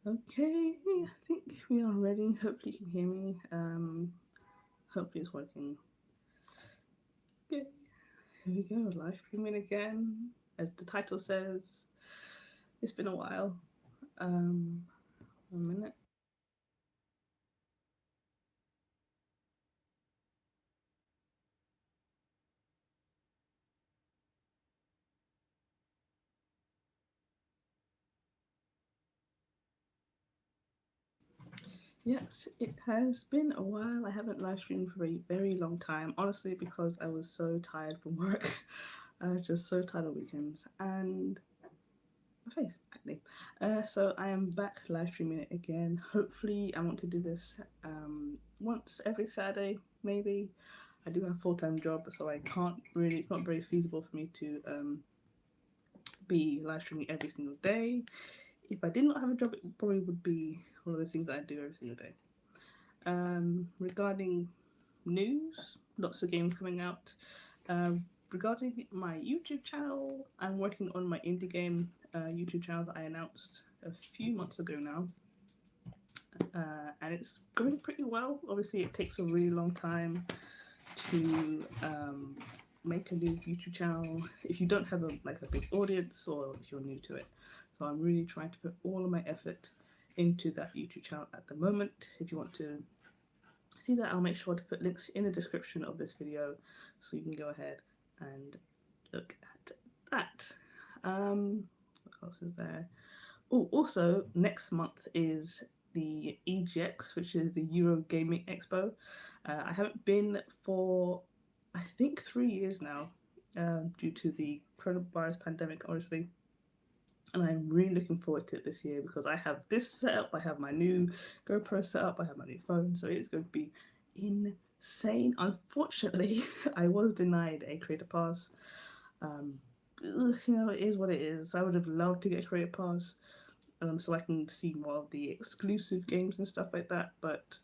Okay, I think we are ready. Hopefully you can hear me. Hopefully it's working. Okay, here we go. Live streaming again. As the title says, it's been a while. 1 minute. Yes, it has been a while. I haven't live streamed for a very long time. Honestly, because I was so tired from work. I was just so tired of weekends. And my face acne. So I am back live streaming it again. Hopefully, I want to do this once every Saturday, maybe. I do have a full-time job, so I can't really. It's not very feasible for me to be live streaming every single day. If I did not have a job, it probably would be one of those things that I do every single day. Regarding news, lots of games coming out. Regarding my YouTube channel, I'm working on my indie game YouTube channel that I announced a few months ago now. And it's going pretty well. Obviously, it takes a really long time to make a new YouTube channel if you don't have a big audience or if you're new to it. So I'm really trying to put all of my effort into that YouTube channel at the moment. If you want to see that, I'll make sure to put links in the description of this video so you can go ahead and look at that. What else is there? Oh, also next month is the EGX, which is the Euro Gaming Expo. I haven't been for I think 3 years now, due to the coronavirus pandemic, obviously. And I'm really looking forward to it this year because I have this set up, I have my new GoPro set up, I have my new phone, so it's going to be insane. Unfortunately, I was denied a creator pass. Um, it is what it is. I would have loved to get a creator pass, so I can see more of the exclusive games and stuff like that. But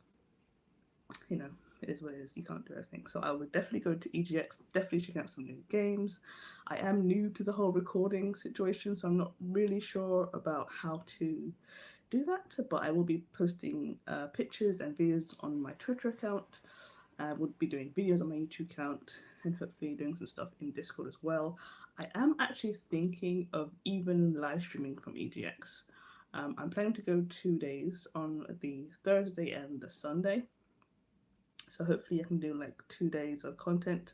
you know, it is what it is. You can't do everything. So I would definitely go to EGX, definitely check out some new games. I am new to the whole recording situation, so I'm not really sure about how to do that, but I will be posting pictures and videos on my Twitter account. I would be doing videos on my YouTube account and hopefully doing some stuff in Discord as well. I am actually thinking of even live streaming from EGX. I'm planning to go 2 days on the Thursday and the Sunday. So hopefully I can do like 2 days of content.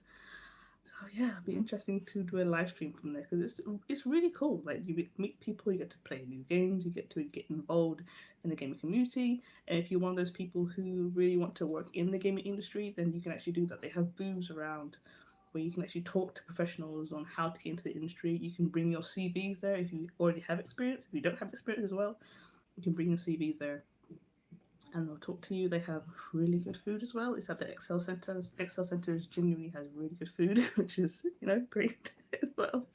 So yeah, it'll be interesting to do a live stream from there because it's really cool. Like you meet people, you get to play new games, you get to get involved in the gaming community. And if you're one of those people who really want to work in the gaming industry, then you can actually do that. They have booths around where you can actually talk to professionals on how to get into the industry. You can bring your CVs there if you already have experience. If you don't have experience as well, you can bring your CVs there and they'll talk to you. They have really good food as well. It's at the Excel Centers. Excel Centers genuinely has really good food, which is, great as well.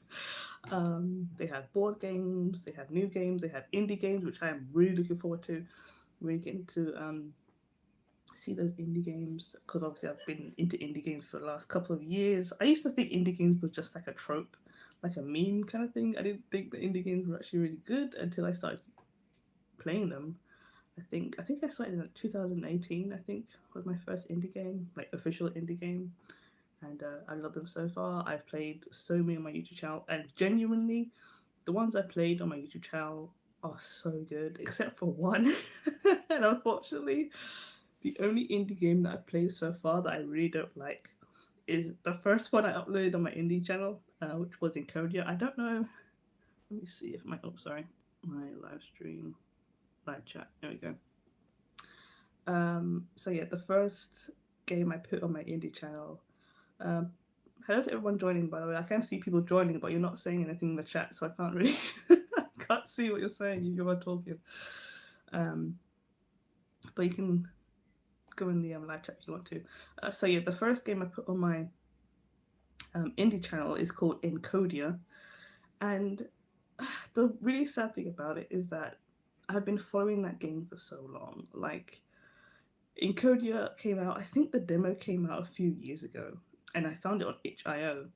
They have board games, they have new games, they have indie games, which I am really looking forward to. Really getting to see those indie games because obviously I've been into indie games for the last couple of years. I used to think indie games was just like a trope, like a meme kind of thing. I didn't think that indie games were actually really good until I started playing them. I think I started in 2018. I think was my first indie game, like official indie game, and I love them so far. I've played so many on my YouTube channel, and genuinely, the ones I played on my YouTube channel are so good, except for one. And unfortunately, the only indie game that I've played so far that I really don't like is the first one I uploaded on my indie channel, which was Encodia. I don't know. Let me see if my live stream, live chat. There we go. So yeah, the first game I put on my indie channel. Um, Hello to everyone joining, by the way. I can see people joining, but you're not saying anything in the chat, so I can't really, I can't see what you're saying. You're talking. Um, but you can go in the live chat if you want to. So yeah, the first game I put on my indie channel is called Encodia, and the really sad thing about it is that I've been following that game for so long. Like Encodia came out, I think the demo came out a few years ago, and I found it on itch.io.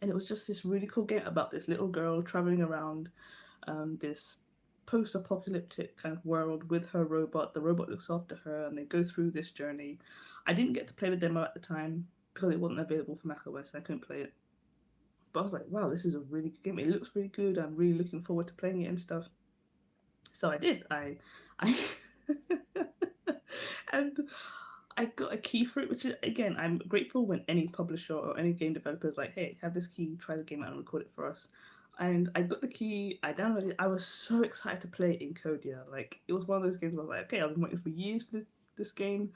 And it was just this really cool game about this little girl traveling around this post-apocalyptic kind of world with her robot. The robot looks after her, and they go through this journey. I didn't get to play the demo at the time because it wasn't available for macOS. I couldn't play it. But I was like, wow, this is a really good game. It looks really good. I'm really looking forward to playing it and stuff. So I did. I and I got a key for it, which is, again, I'm grateful when any publisher or any game developer is like, hey, have this key, try the game out and record it for us. And I got the key, I downloaded it. I was so excited to play it in Kodia. Like, it was one of those games where I was like, okay, I've been waiting for years for this game.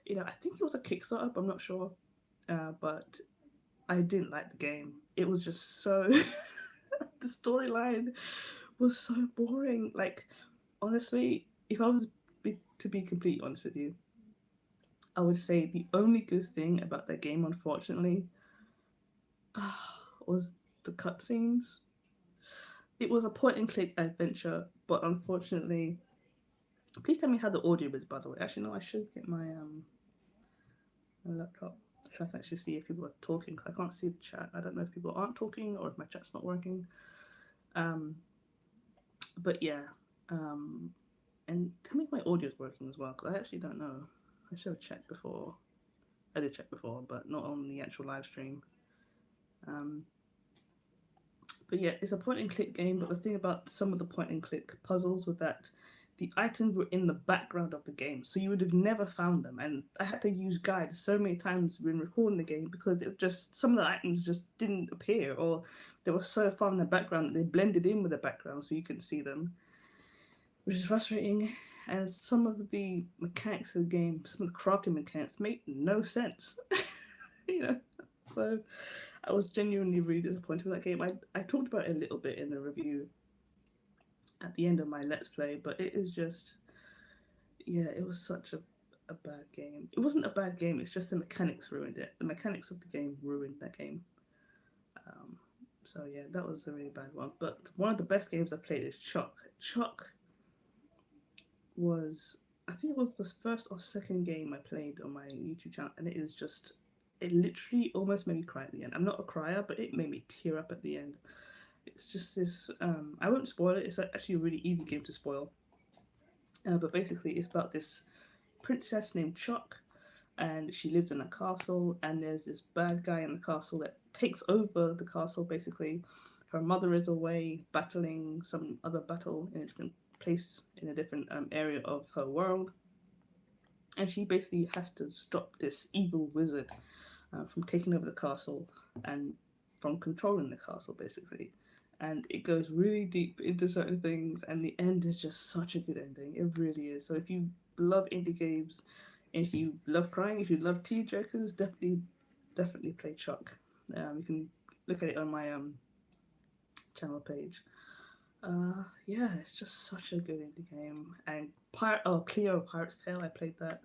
You know, I think it was a Kickstarter, I'm not sure. But I didn't like the game. It was just so... the storyline was so boring. Like, honestly, if I was to be completely honest with you, I would say the only good thing about that game, unfortunately, was the cutscenes. It was a point-and-click adventure, but unfortunately, please tell me how the audio is, by the way. Actually, no, I should get my laptop so I can actually see if people are talking, because I can't see the chat. I don't know if people aren't talking or if my chat's not working. But yeah, and tell me if my audio is working as well, because I actually don't know. I should have checked before. I did check before, but not on the actual live stream. But yeah, it's a point-and-click game, but the thing about some of the point-and-click puzzles was that the items were in the background of the game, so you would have never found them. And I had to use guides so many times when recording the game because it just, some of the items just didn't appear, or they were so far in the background that they blended in with the background so you couldn't see them, which is frustrating. And some of the mechanics of the game, some of the crafting mechanics made no sense. You know, so I was genuinely really disappointed with that game. I talked about it a little bit in the review at the end of my Let's Play, but it is just, yeah, it was such a bad game. It wasn't a bad game, it's just the mechanics ruined it. The mechanics of the game ruined that game. So yeah, that was a really bad one. But one of the best games I played is Chuck. Chuck was, I think it was the first or second game I played on my YouTube channel, and it is just, it literally almost made me cry at the end. I'm not a crier, but it made me tear up at the end. It's just this, I won't spoil it, it's actually a really easy game to spoil. But basically it's about this princess named Chuck, and she lives in a castle, and there's this bad guy in the castle that takes over the castle basically. Her mother is away battling some other battle in a different place, in a different area of her world. And she basically has to stop this evil wizard from taking over the castle and from controlling the castle basically. And it goes really deep into certain things, and the end is just such a good ending. It really is. So if you love indie games, if you love crying, if you love tearjerkers, definitely play Chuck. You can look at it on my channel page. Yeah, it's just such a good indie game. And Cleo Pirate's Tale, I played that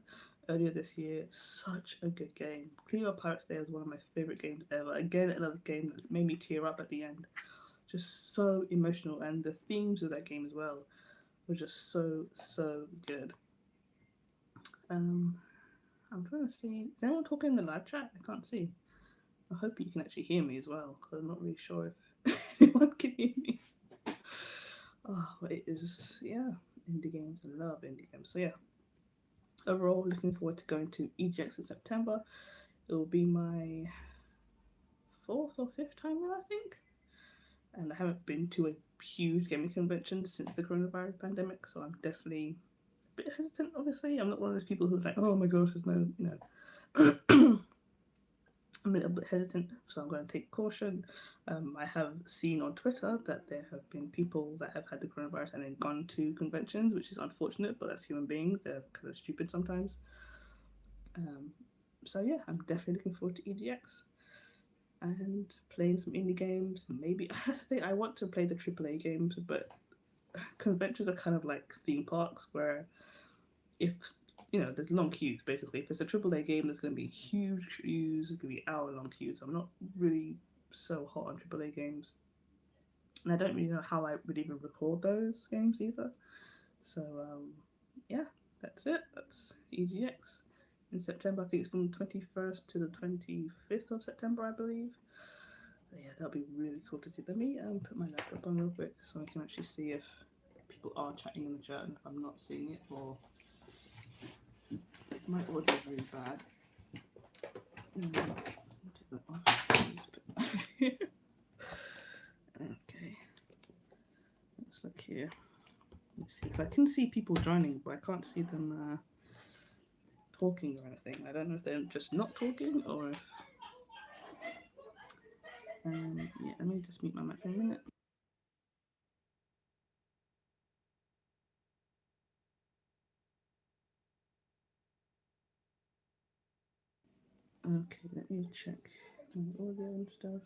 earlier this year. Such a good game. Cleo Pirate's Tale is one of my favorite games ever. Again, another game that made me tear up at the end. Just so emotional, and the themes of that game as well were just so good. I'm trying to see, is anyone talking in the live chat? I can't see. I hope you can actually hear me as well, because I'm not really sure if anyone can hear me. Oh, but it is, yeah, indie games. I love indie games. So yeah, overall, looking forward to going to EGX in September. It will be my 4th or 5th time now, I think. And I haven't been to a huge gaming convention since the coronavirus pandemic, so I'm definitely a bit hesitant, obviously. I'm not one of those people who's like, oh my gosh, there's no, you know. I'm a little bit hesitant, so I'm going to take caution. I have seen on Twitter that there have been people that have had the coronavirus and then gone to conventions, which is unfortunate, but that's human beings. They're kind of stupid sometimes. So yeah, I'm definitely looking forward to EGX and playing some indie games. Maybe, that's the thing, I want to play the AAA games, but conventions are kind of like theme parks where if, you know, there's long queues basically. If it's a AAA game, there's going to be huge queues, there's going to be hour-long queues. I'm not really so hot on AAA games. And I don't really know how I would even record those games either. So, yeah, that's it. That's EGX in September. I think it's from the 21st to the 25th of September, I believe. So yeah, that'll be really cool to see. Let me put my laptop on real quick so I can actually see if people are chatting in the chat and if I'm not seeing it, or my audio is really bad. Take that off. Okay, let's look here. Let's see if I can see people joining, but I can't see them talking or anything. I don't know if they're just not talking or if. Yeah, let me just mute my mic for a minute. Okay, let me check my audio and stuff.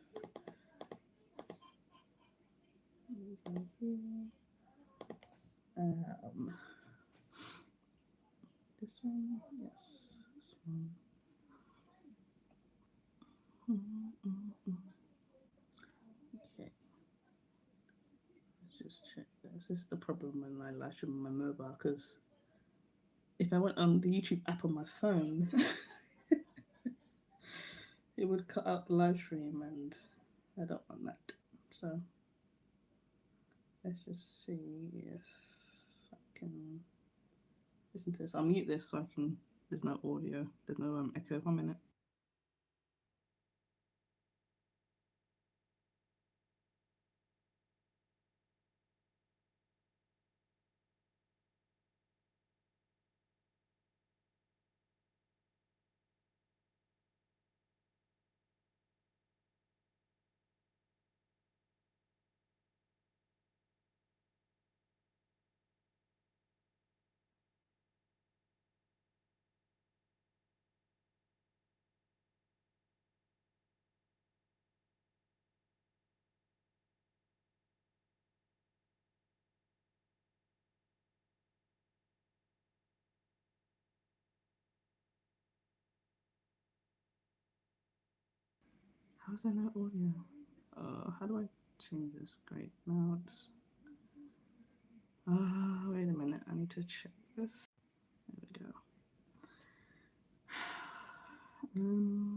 This one, yes, this one. Okay, let's just check this. This is the problem when I live stream on my mobile, because if I went on the YouTube app on my phone, it would cut out the live stream, and I don't want that. So let's just see if I can listen to this. I'll mute this so I can. There's no audio. There's no echo. 1 minute. How's there no audio? How do I change this? Great. Now it's. Wait a minute. I need to check this. There we go.